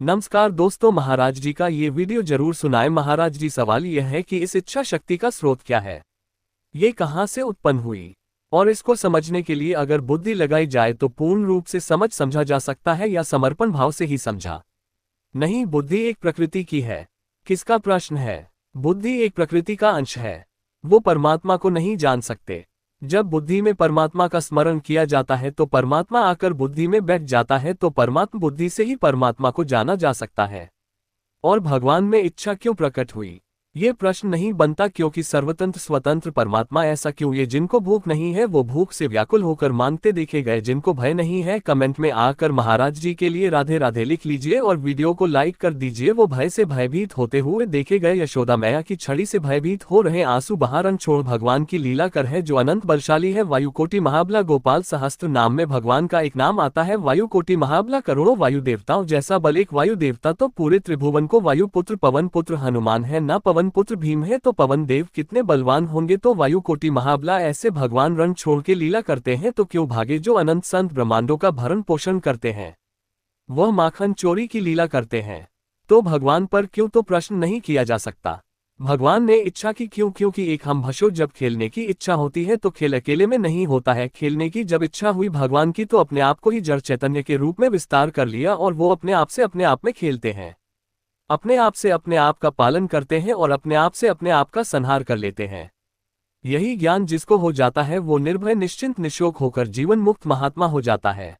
नमस्कार दोस्तों, महाराज जी का ये वीडियो जरूर सुनाएं। महाराज जी, सवाल यह है कि इस इच्छा शक्ति का स्रोत क्या है, ये कहाँ से उत्पन्न हुई, और इसको समझने के लिए अगर बुद्धि लगाई जाए तो पूर्ण रूप से समझा जा सकता है या समर्पण भाव से ही समझा नहीं। बुद्धि एक प्रकृति की है। किसका प्रश्न है? बुद्धि एक प्रकृति का अंश है, वो परमात्मा को नहीं जान सकते। जब बुद्धि में परमात्मा का स्मरण किया जाता है तो परमात्मा आकर बुद्धि में बैठ जाता है, तो परमात्मा बुद्धि से ही परमात्मा को जाना जा सकता है। और भगवान में इच्छा क्यों प्रकट हुई, ये प्रश्न नहीं बनता, क्योंकि सर्वतंत्र स्वतंत्र परमात्मा ऐसा क्यों? ये जिनको भूख नहीं है वो भूख से व्याकुल होकर मांगते देखे गए। जिनको भय नहीं है कमेंट में आकर महाराज जी के लिए राधे राधे लिख लीजिए और वीडियो को लाइक कर दीजिए। वो भय से भयभीत होते हुए देखे गए। यशोदा मैया की छड़ी से भयभीत हो रहे आंसू बहा रन छोड़। भगवान की लीला कर है जो अनंत बलशाली है। वायुकोटि महाबला गोपाल सहस्त्र नाम में भगवान का एक नाम आता है वायुकोटि महाबला। करोड़ों वायु देवताओं जैसा बल एक वायु देवता तो पूरे त्रिभुवन को वायु पुत्र पवन पुत्र हनुमान है ना। पवन पुत्र भीम है तो पवन देव कितने बलवान होंगे। तो वायुकोटि महाबला ऐसे भगवान रण छोड़ के लीला करते हैं तो क्यों भागे जो अनंत संत ब्रह्मांडों का भरण पोषण करते हैं, वह माखन चोरी की लीला करते हैं। तो भगवान पर क्यों तो प्रश्न नहीं किया जा सकता। भगवान ने इच्छा की क्यों? क्योंकि एक हम भशो जब खेलने की इच्छा होती है तो खेल अकेले में नहीं होता है। खेलने की जब इच्छा हुई भगवान की तो अपने आप को ही जड़ चैतन्य के रूप में विस्तार कर लिया और वो अपने आप से अपने आप में खेलते हैं, अपने आप से अपने आप का पालन करते हैं और अपने आप से अपने आप का संहार कर लेते हैं। यही ज्ञान जिसको हो जाता है वो निर्भय निश्चिंत निशोक होकर जीवन मुक्त महात्मा हो जाता है।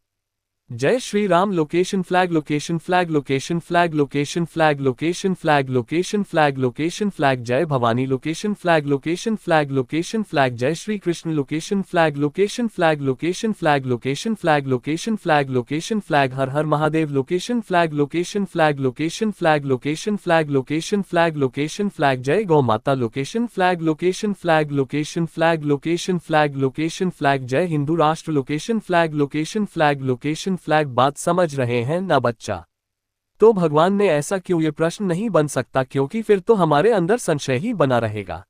जय Shri Ram. Location flag location flag location flag location flag location flag location flag location flag. जय Bhavani location flag location flag location flag. जय Shri Krishna location flag location flag location flag location flag location flag location flag. हर हर Mahadev location flag location flag location flag location flag location flag location flag. जय गौ माता location flag location flag location flag location flag location flag. जय हिंदू राष्ट्र location flag location flag location flag. बात समझ रहे हैं ना बच्चा? तो भगवान ने ऐसा क्यों, ये प्रश्न नहीं बन सकता, क्योंकि फिर तो हमारे अंदर संशय ही बना रहेगा।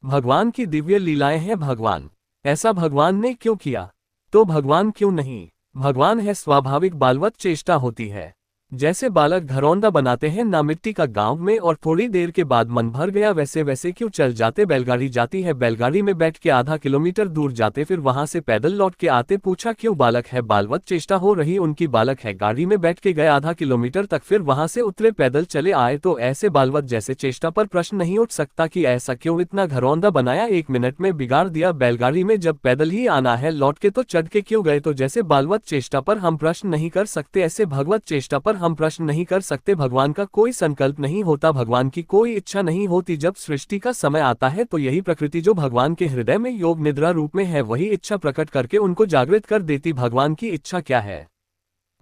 भगवान की दिव्य लीलाएं हैं। भगवान ऐसा भगवान ने क्यों किया? तो भगवान क्यों नहीं? भगवान है स्वाभाविक बालवत चेष्टा होती है। जैसे बालक घरौंदा बनाते हैं ना मिट्टी का गांव में और थोड़ी देर के बाद मन भर गया, वैसे वैसे क्यों चल जाते। बैलगाड़ी जाती है, बैलगाड़ी में बैठ के आधा किलोमीटर दूर जाते, फिर वहां से पैदल लौट के आते। पूछा क्यों? बालक है, बालवत चेष्टा हो रही उनकी। बालक है, गाड़ी में बैठ के गए आधा किलोमीटर तक, फिर वहां से उतरे, पैदल चले आए। तो ऐसे बालवत जैसे चेष्टा पर प्रश्न नहीं उठ सकता कि ऐसा क्यों इतना घरौंदा बनाया, 1 मिनट में बिगाड़ दिया। बैलगाड़ी में जब पैदल ही आना है लौट के तो चढ़ के क्यों गए? तो जैसे बालवत चेष्टा पर हम प्रश्न नहीं कर सकते, ऐसे भगवत चेष्टा पर हम प्रश्न नहीं कर सकते। भगवान का कोई संकल्प नहीं होता, भगवान की कोई इच्छा नहीं होती। जब सृष्टि का समय आता है तो यही प्रकृति जो भगवान के हृदय में योग निद्रा रूप में है, वही इच्छा प्रकट करके उनको जागृत कर देती। भगवान की इच्छा क्या है?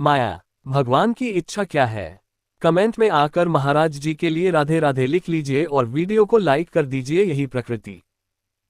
माया। भगवान की इच्छा क्या है? कमेंट में आकर महाराज जी के लिए राधे राधे लिख लीजिए और वीडियो को लाइक कर दीजिए।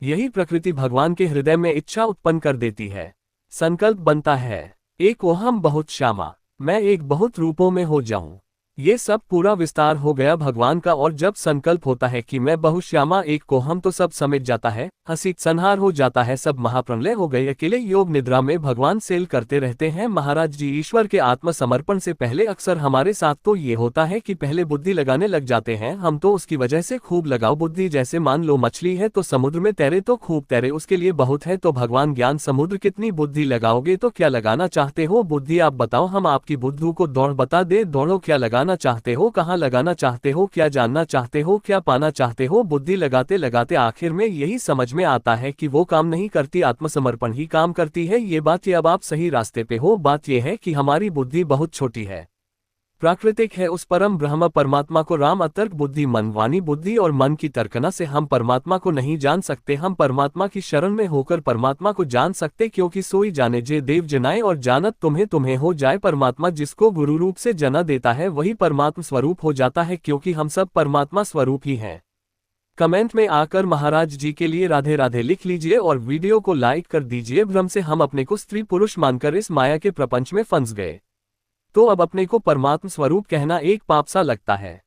यही प्रकृति भगवान के हृदय में इच्छा उत्पन्न कर देती है। संकल्प बनता है, एक ओहम बहुत श्यामा, मैं एक बहुत रूपों में हो जाऊं। ये सब पूरा विस्तार हो गया भगवान का। और जब संकल्प होता है कि मैं बहुश्यामा एक को हम, तो सब समेट जाता है, हंसी संहार हो जाता है, सब महाप्रलय हो गए। अकेले योग निद्रा में भगवान सेल करते रहते हैं। महाराज जी, ईश्वर के आत्मसमर्पण से पहले अक्सर हमारे साथ तो ये होता है कि पहले बुद्धि लगाने लग जाते हैं हम, तो उसकी वजह से खूब लगाओ बुद्धि। जैसे मान लो मछली है तो समुद्र में तैरे तो खूब तैरे, उसके लिए बहुत है। तो भगवान ज्ञान समुद्र, कितनी बुद्धि लगाओगे? तो क्या लगाना चाहते हो बुद्धि? आप बताओ, हम आपकी बुद्धि को दौड़ बता दे। दौड़ो, क्या लगाना चाहते हो, कहाँ लगाना चाहते हो, क्या जानना चाहते हो, क्या पाना चाहते हो? बुद्धि लगाते लगाते आखिर में यही समझ में आता है कि वो काम नहीं करती, आत्मसमर्पण ही काम करती है। ये बात, ये अब आप सही रास्ते पे हो। बात यह है कि हमारी बुद्धि बहुत छोटी है, प्राकृतिक है। उस परम ब्रह्म परमात्मा को राम अतर्क बुद्धि मन वाणी बुद्धि और मन की तर्कना से हम परमात्मा को नहीं जान सकते। हम परमात्मा की शरण में होकर परमात्मा को जान सकते, क्योंकि सोई जाने जे देव जनाए और जानत तुम्हें तुम्हें हो जाए। परमात्मा जिसको गुरु रूप से जना देता है वही परमात्मा स्वरूप हो जाता है, क्योंकि हम सब परमात्मा स्वरूप ही हैं। कमेंट में आकर महाराज जी के लिए राधे राधे लिख लीजिए और वीडियो को लाइक कर दीजिए। भ्रम से हम अपने को स्त्री पुरुष मानकर इस माया के प्रपंच में फंस गए, तो अब अपने को परमात्मा स्वरूप कहना एक पाप सा लगता है।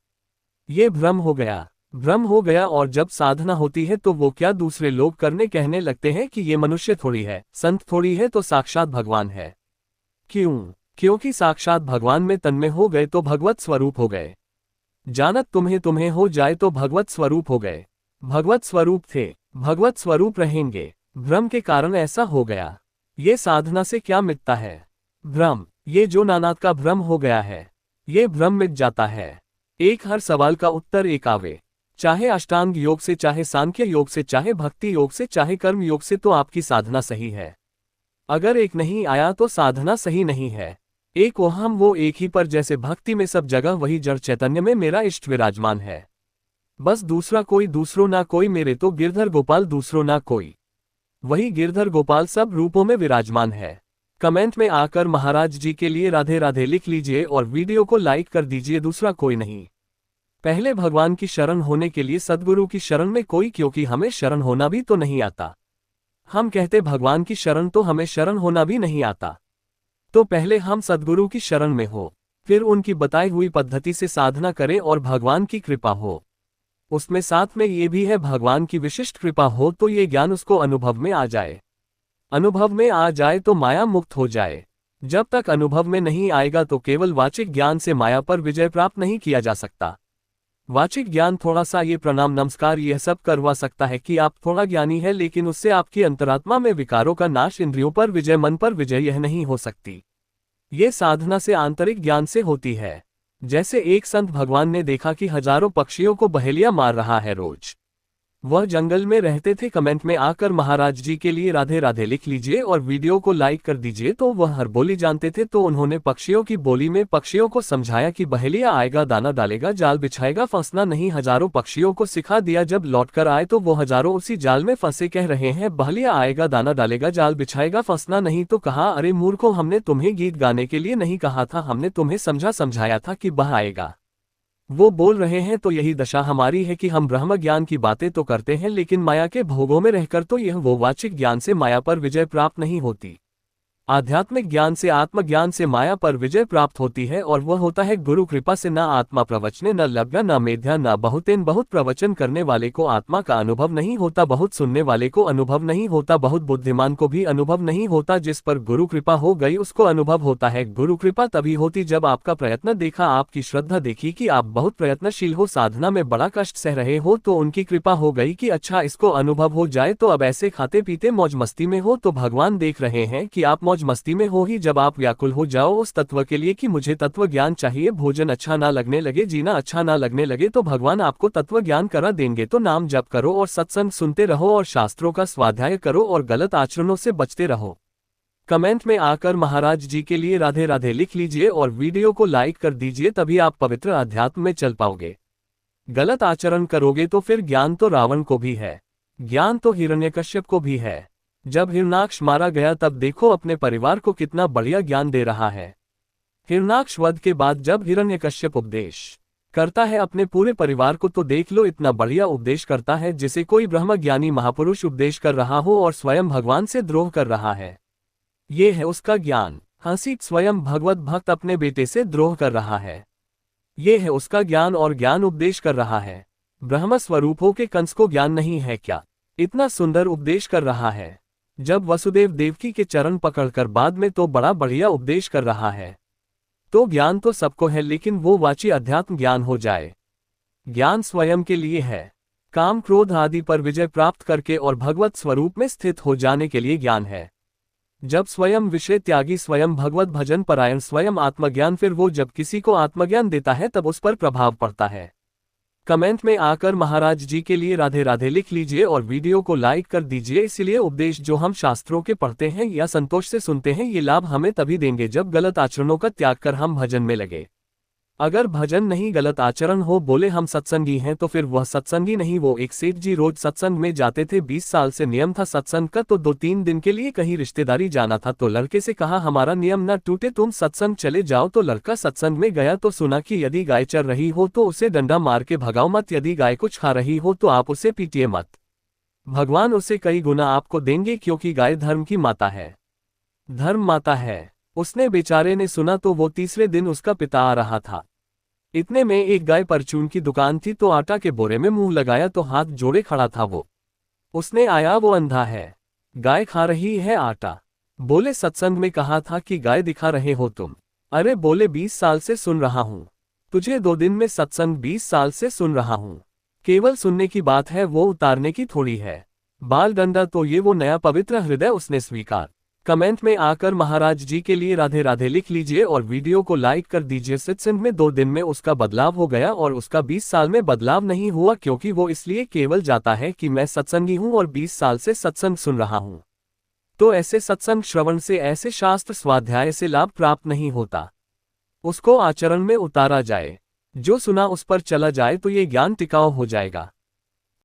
ये भ्रम हो गया। और जब साधना होती है तो वो क्या दूसरे लोग करने कहने लगते हैं कि ये मनुष्य थोड़ी है, संत थोड़ी है, तो साक्षात भगवान है। क्यों? क्योंकि साक्षात भगवान में तन्मय हो गए तो भगवत स्वरूप हो गए। जानत तुम्हें तुम्हें हो जाए तो भगवत स्वरूप हो गए। भगवत स्वरूप थे, भगवत स्वरूप रहेंगे। भ्रम के कारण ऐसा हो गया। ये साधना से क्या मिटता है? भ्रम। ये जो नानात का भ्रम हो गया है, ये भ्रम मिट जाता है। एक हर सवाल का उत्तर एक आवे, चाहे अष्टांग योग से, चाहे सांख्य योग से, चाहे भक्ति योग से, चाहे कर्म योग से, तो आपकी साधना सही है। अगर एक नहीं आया तो साधना सही नहीं है। एक वो हम वो एक ही, पर जैसे भक्ति में सब जगह वही जड़ चैतन्य में मेरा इष्ट विराजमान है। बस दूसरा कोई, दूसरो ना कोई, मेरे तो गिरधर गोपाल दूसरो ना कोई। वही गिरधर गोपाल सब रूपों में विराजमान है। कमेंट में आकर महाराज जी के लिए राधे राधे लिख लीजिए और वीडियो को लाइक कर दीजिए, दूसरा कोई नहीं। पहले भगवान की शरण होने के लिए सद्गुरु की शरण में कोई, क्योंकि हमें शरण होना भी तो नहीं आता। हम कहते भगवान की शरण, तो हमें शरण होना भी नहीं आता। तो पहले हम सद्गुरु की शरण में हो, फिर उनकी बताई हुई पद्धति से साधना करें और भगवान की कृपा हो। उसमें साथ में ये भी है, भगवान की विशिष्ट कृपा हो तो ये ज्ञान उसको अनुभव में आ जाए। अनुभव में आ जाए तो माया मुक्त हो जाए। जब तक अनुभव में नहीं आएगा तो केवल वाचिक ज्ञान से माया पर विजय प्राप्त नहीं किया जा सकता। वाचिक ज्ञान थोड़ा सा ये प्रणाम नमस्कार यह सब करवा सकता है कि आप थोड़ा ज्ञानी है, लेकिन उससे आपकी अंतरात्मा में विकारों का नाश, इंद्रियों पर विजय, मन पर विजय यह नहीं हो सकती। ये साधना से आंतरिक ज्ञान से होती है। जैसे एक संत भगवान ने देखा कि हजारों पक्षियों को बहेलिया मार रहा है रोज। वह जंगल में रहते थे। कमेंट में आकर महाराज जी के लिए राधे राधे लिख लीजिए और वीडियो को लाइक कर दीजिए। तो वह हर बोली जानते थे, तो उन्होंने पक्षियों की बोली में पक्षियों को समझाया कि बहेलिया आएगा, दाना डालेगा, जाल बिछाएगा, फंसना नहीं। हजारों पक्षियों को सिखा दिया। जब लौटकर आए तो वो हजारों उसी जाल में फंसे कह रहे हैं, बहेलिया आएगा, दाना डालेगा, जाल बिछाएगा, फंसना नहीं। तो कहा, अरे मूर्खों, हमने तुम्हें गीत गाने के लिए नहीं कहा था, हमने तुम्हें समझाया था कि बह आएगा। वो बोल रहे हैं तो यही दशा हमारी है कि हम ब्रह्म ज्ञान की बातें तो करते हैं, लेकिन माया के भोगों में रहकर तो यह वो वाचिक ज्ञान से माया पर विजय प्राप्त नहीं होती। आध्यात्मिक ज्ञान से, आत्मज्ञान से माया पर विजय प्राप्त होती है, और वह होता है गुरु कृपा से। न आत्मा प्रवचने, न लव्या, न मेध्या, न बहुतेन। बहुत प्रवचन करने वाले को आत्मा का अनुभव नहीं होता, बहुत सुनने वाले को अनुभव नहीं होता, बहुत बुद्धिमान को भी अनुभव नहीं होता। जिस पर गुरु कृपा हो गई उसको अनुभव होता है। गुरु कृपा तभी होती जब आपका प्रयत्न देखा, आपकी श्रद्धा देखी कि आप बहुत प्रयत्नशील हो, साधना में बड़ा कष्ट सह रहे हो, तो उनकी कृपा हो गई कि अच्छा इसको अनुभव हो जाए। तो अब ऐसे खाते पीते मौज मस्ती में हो, तो भगवान देख रहे हैं कि आप मौज मस्ती में हो ही। जब आप व्याकुल हो जाओ उस तत्व के लिए कि मुझे तत्व ज्ञान चाहिए, भोजन अच्छा ना लगने लगे, जीना अच्छा ना लगने लगे, तो भगवान आपको तत्व ज्ञान करा देंगे। तो नाम जप करो और सत्संग सुनते रहो और शास्त्रों का स्वाध्याय करो और गलत आचरणों से बचते रहो। कमेंट में आकर महाराज जी के लिए राधे राधे लिख लीजिए और वीडियो को लाइक कर दीजिए, तभी आप पवित्र अध्यात्म में चल पाओगे। गलत आचरण करोगे तो फिर ज्ञान तो रावण को भी है, ज्ञान तो हिरण्यकश्यप को भी है। जब हिरण्याक्ष मारा गया तब देखो अपने परिवार को कितना बढ़िया ज्ञान दे रहा है। हिरण्याक्ष वध के बाद जब हिरण्यकश्यप उपदेश करता है अपने पूरे परिवार को, तो देख लो इतना बढ़िया उपदेश करता है जिसे कोई ब्रह्मज्ञानी महापुरुष उपदेश कर रहा हो और स्वयं भगवान से द्रोह कर रहा है। ये है उसका ज्ञान। हंसी, स्वयं भगवत भक्त अपने बेटे से द्रोह कर रहा है, ये है उसका ज्ञान, और ज्ञान उपदेश कर रहा है। ब्रह्म स्वरूप हो के कंस को ज्ञान नहीं है क्या? इतना सुंदर उपदेश कर रहा है। जब वसुदेव देवकी के चरण पकड़कर बाद में तो बड़ा बढ़िया उपदेश कर रहा है। तो ज्ञान तो सबको है, लेकिन वो वाची अध्यात्म ज्ञान हो जाए। ज्ञान स्वयं के लिए है, काम क्रोध आदि पर विजय प्राप्त करके और भगवत स्वरूप में स्थित हो जाने के लिए ज्ञान है। जब स्वयं विषय त्यागी, स्वयं भगवत भजन परायण, स्वयं आत्मज्ञान, फिर वो जब किसी को आत्मज्ञान देता है तब उस पर प्रभाव पड़ता है। कमेंट में आकर महाराज जी के लिए राधे राधे लिख लीजिए और वीडियो को लाइक कर दीजिए। इसलिए उपदेश जो हम शास्त्रों के पढ़ते हैं या संतोष से सुनते हैं, ये लाभ हमें तभी देंगे जब गलत आचरणों का त्याग कर हम भजन में लगे। अगर भजन नहीं, गलत आचरण हो, बोले हम सत्संगी हैं, तो फिर वह सत्संगी नहीं। वो एक सेठ जी रोज सत्संग में जाते थे, 20 साल से नियम था सत्संग का। तो 2-3 दिन के लिए कहीं रिश्तेदारी जाना था, तो लड़के से कहा हमारा नियम न टूटे, तुम सत्संग चले जाओ। तो लड़का सत्संग में गया तो सुना कि यदि गाय चर रही हो तो उसे डंडा मार के भगाओ मत, यदि गाय कुछ खा रही हो तो आप उसे पीटिए मत, भगवान उसे कई गुना आपको देंगे, क्योंकि गाय धर्म की माता है, धर्म माता है। उसने बेचारे ने सुना तो वो तीसरे दिन उसका पिता आ रहा था। इतने में एक गाय परचून की दुकान थी, तो आटा के बोरे में मुंह लगाया तो हाथ जोड़े खड़ा था वो। उसने आया, वो अंधा है, गाय खा रही है आटा। बोले सत्संग में कहा था कि गाय दिखा रहे हो तुम, अरे बोले 20 साल से सुन रहा हूँ। तुझे 2 दिन में सत्संग 20 साल से सुन रहा हूँ। केवल सुनने की बात है, वो उतारने की थोड़ी है। बाल डंडा तो ये वो नया पवित्र हृदय उसने स्वीकार। कमेंट में आकर महाराज जी के लिए राधे राधे लिख लीजिए और वीडियो को लाइक कर दीजिए। सत्संग में 2 दिन में उसका बदलाव हो गया और उसका 20 साल में बदलाव नहीं हुआ, क्योंकि वो इसलिए केवल जाता है कि मैं सत्संगी हूँ और 20 साल से सत्संग सुन रहा हूँ। तो ऐसे सत्संग श्रवण से, ऐसे शास्त्र स्वाध्याय से लाभ प्राप्त नहीं होता। उसको आचरण में उतारा जाए। जो सुना उस पर चला जाए तो ये ज्ञान टिकाऊ हो जाएगा।